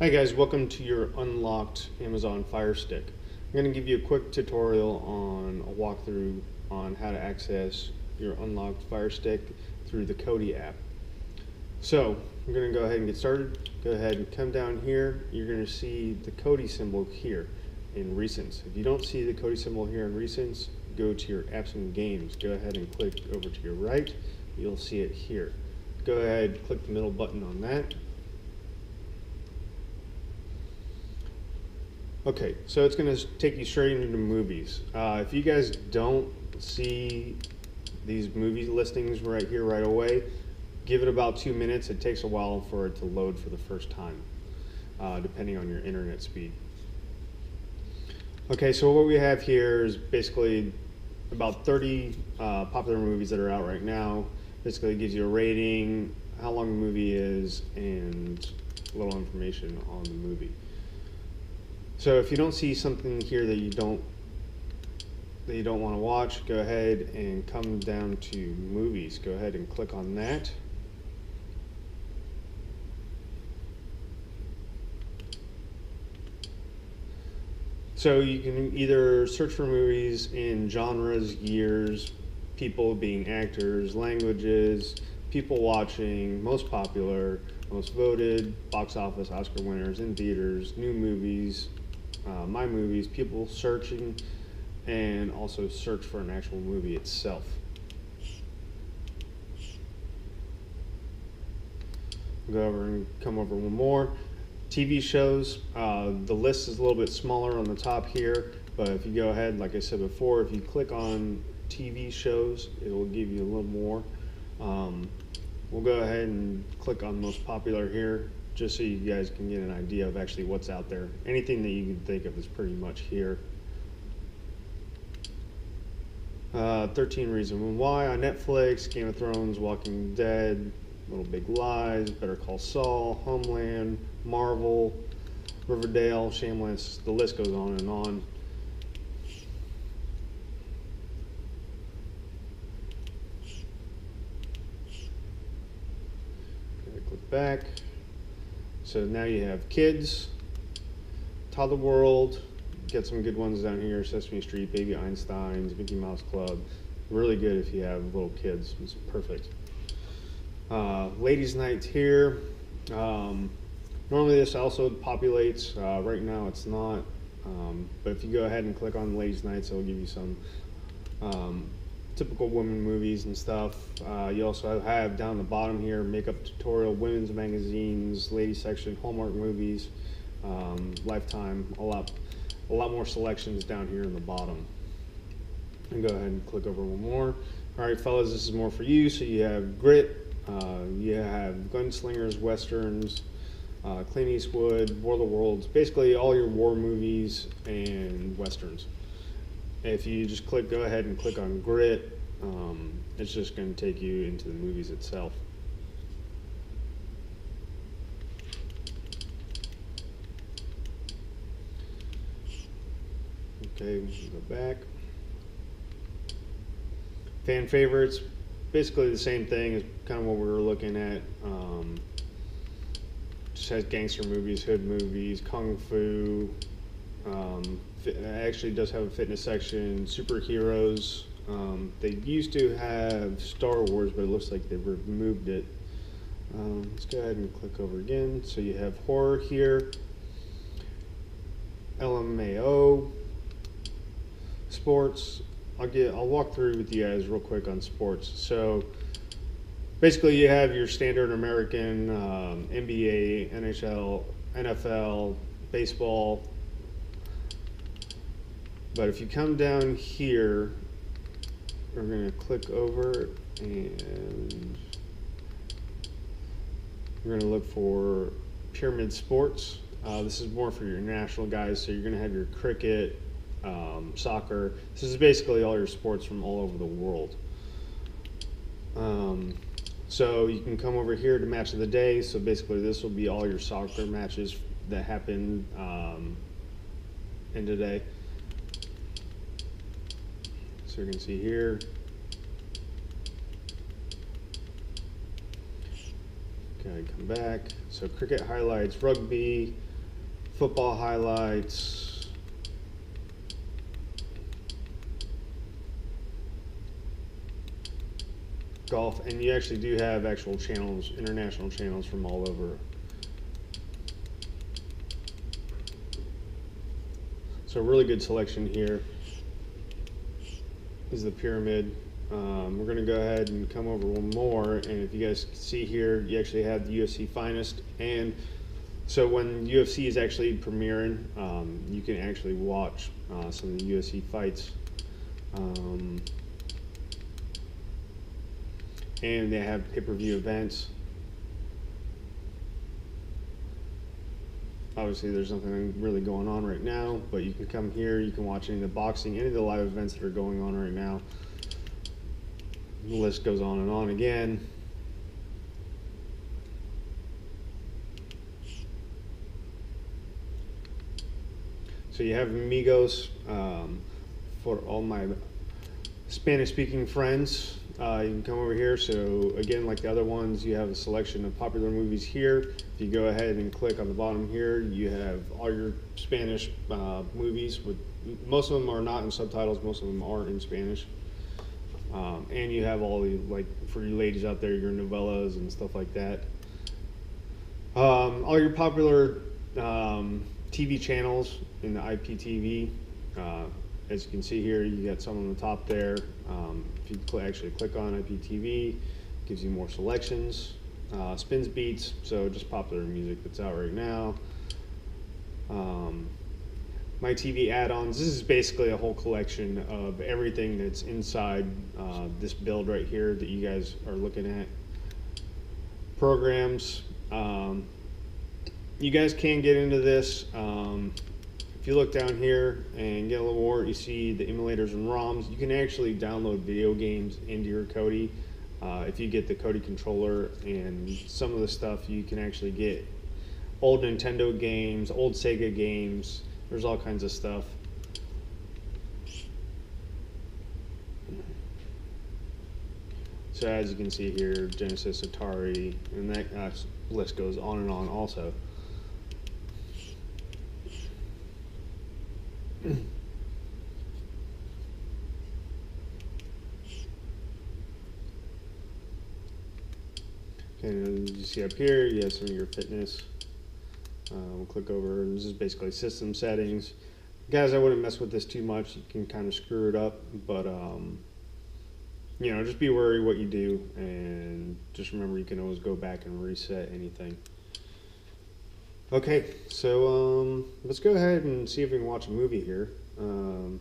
Hi guys, welcome to your unlocked Amazon Fire Stick. I'm going to give you a quick tutorial on a walkthrough on how to access your unlocked Fire Stick through the Kodi app. So, I'm going to go ahead and get started. Go ahead and come down here. You're going to see the Kodi symbol here in Recents. If you don't see the Kodi symbol here in Recents, go to your apps and games. Go ahead and click over to your right. You'll see it here. Go ahead and click the middle button on that. Okay, so it's going to take you straight into movies. If you guys don't see these movie listings right here right away, give it about 2 minutes. It takes a while for it to load for the first time, depending on your internet speed. Okay, so what we have here is basically about 30 popular movies that are out right now. Basically, it gives you a rating, how long the movie is, and a little information on the movie. So if you don't see something here that you don't want to watch, go ahead and come down to movies. Go ahead and click on that. So you can either search for movies in genres, years, people being actors, languages, people watching, most popular, most voted, box office, Oscar winners, in theaters, new movies, my movies, people searching, and also search for an actual movie itself. Go over and come over one more. TV shows, the list is a little bit smaller on the top here, but if you go ahead, like I said before, if you click on TV shows, it will give you a little more. We'll go ahead and click on most popular here, just so you guys can get an idea of actually what's out there. Anything that you can think of is pretty much here. 13 Reasons Why on Netflix, Game of Thrones, Walking Dead, Little Big Lies, Better Call Saul, Homeland, Marvel, Riverdale, Shameless, the list goes on and on. Click back. So now you have kids, Toddler World, get some good ones down here, Sesame Street, Baby Einstein's, Mickey Mouse Club. Really good if you have little kids, it's perfect. Ladies' Night here. Normally this also populates, right now it's not, but if you go ahead and click on Ladies' Nights, it'll give you some typical women movies and stuff. You also have down the bottom here makeup tutorial, women's magazines, ladies section, Hallmark movies, Lifetime, a lot more selections down here in the bottom. And go ahead and click over one more. All right, fellas, this is more for you. So you have Grit, you have Gunslingers, Westerns, Clint Eastwood, War of the Worlds, basically all your war movies and Westerns. If you just go ahead and click on Grit, it's just going to take you into the movies itself. Okay, go back. Fan favorites, basically the same thing as kind of what we were looking at. Just has gangster movies, hood movies, kung fu. It actually does have a fitness section, superheroes. They used to have Star Wars, but it looks like they removed it. Let's go ahead and click over again. So you have horror here, LMAO, sports. I'll walk through with you guys real quick on sports. So basically you have your standard American NBA, NHL, NFL, baseball. But if you come down here, we're going to click over and we're going to look for Pyramid Sports. This is more for your national guys, so you're going to have your cricket, soccer. This is basically all your sports from all over the world. So you can come over here to Match of the Day. So basically this will be all your soccer matches that happen in today. So you can see here. Okay, come back. So cricket highlights, rugby, football highlights, golf, and you actually do have actual channels, international channels from all over. So really good selection here is the pyramid. We're going to go ahead and come over one more, and if you guys see here, you actually have the UFC Finest. And so when UFC is actually premiering, you can actually watch some of the UFC fights. And they have pay-per-view events. Obviously there's nothing really going on right now, but you can come here, you can watch any of the boxing, any of the live events that are going on right now. The list goes on and on again. So you have Amigos for all my Spanish-speaking friends. You can come over here. So again, like the other ones, you have a selection of popular movies here. If you go ahead and click on the bottom here, you have all your Spanish movies. With most of them are not in subtitles. Most of them are in Spanish. And you have all the, like, for you ladies out there, your novellas and stuff like that. All your popular TV channels in the IPTV. As you can see here, you got some on the top there. If you actually click on IPTV, it gives you more selections. Spins Beats, so just popular music that's out right now. My TV add-ons, this is basically a whole collection of everything that's inside this build right here that you guys are looking at. Programs, you guys can get into this. If you look down here and get a little more, you see the emulators and ROMs. You can actually download video games into your Kodi. If you get the Kodi controller, and some of the stuff you can actually get old Nintendo games, old Sega games. There's all kinds of stuff. So as you can see here, Genesis, Atari, and that list goes on and on also. And you see up here, you have some of your fitness. We'll click over, and this is basically system settings. Guys, I wouldn't mess with this too much. You can kind of screw it up, but you know, just be wary what you do, and just remember you can always go back and reset anything. Okay, so let's go ahead and see if we can watch a movie here. Go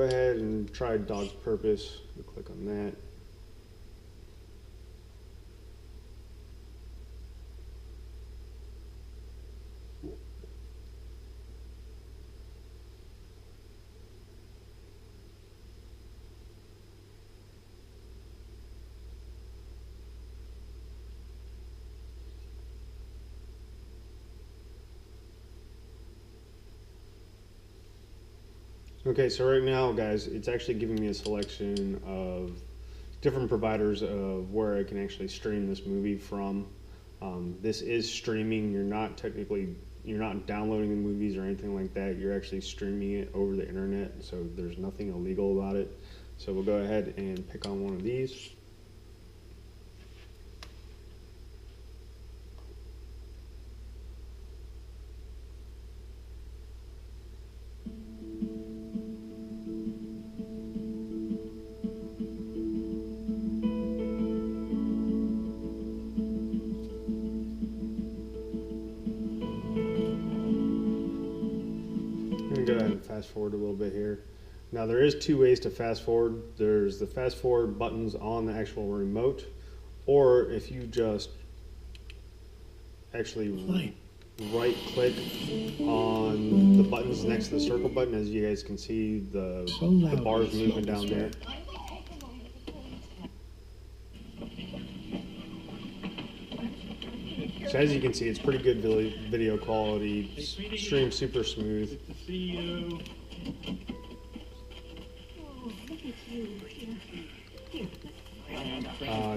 ahead and try Dog's Purpose. We'll click on that. Okay, so right now, guys, it's actually giving me a selection of different providers of where I can actually stream this movie from. This is streaming. You're not downloading the movies or anything like that. You're actually streaming it over the internet, so there's nothing illegal about it. So we'll go ahead and pick on one of these. Go ahead and fast forward a little bit here. Now there is two ways to fast forward. There's the fast forward buttons on the actual remote, or if you just actually right click on the buttons next to the circle button. As you guys can see, the bars moving down there. So as you can see, it's pretty good video quality, streams super smooth. If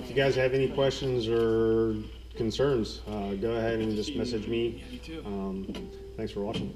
you guys have any questions or concerns, go ahead and just message me. Yeah, me too. Thanks for watching.